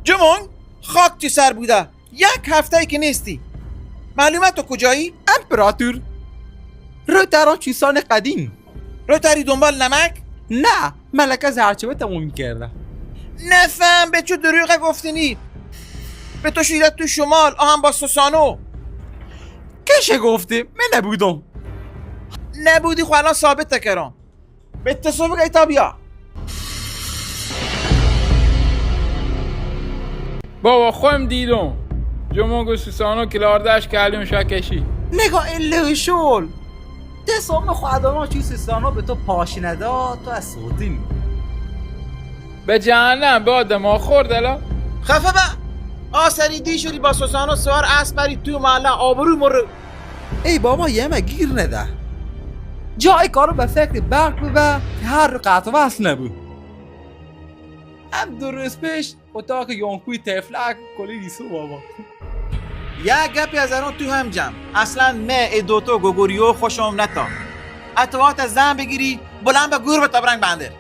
جمون خاک چی سر بوده، یک هفته که نیستی. معلومه تو کجایی؟ امپراتور رو در آن چیزان قدیم. رو تری دنبال نمک؟ نه ملکه زهرچوبه تموم کرده. نفهم به چه دروغ گفتنی. به تو شیده تو شمال آهم با سوسانو. کشه گفته من نبودم. نبودی خو الان ثابت تکرام. به تصابق ایتا بیا. بابا خودم دیدم جمعه و سوسانو کلاردش کردیم شکشی. نگاه اله شل دستام خودانا چی سیستانا به تو پاشی نداد تو از صوتیم به جهنم به آدم خورد الا خفه با آسری دی شدی با سوسانو سوار اسب بری تو محله آبروی مرو. ای بابا یه گیر نده جای کارو به فکر برق ببه که هر قطع وصل نبود. هم دو روز پیش اتاق یانکوی تفلک کلی دیسو بابا. یک گپی از الان تو هم جمع. اصلا من ادوتو گوگوریو خوشم نتا. اتوات زن بگیری بلند به گور به تبرنگ بندر.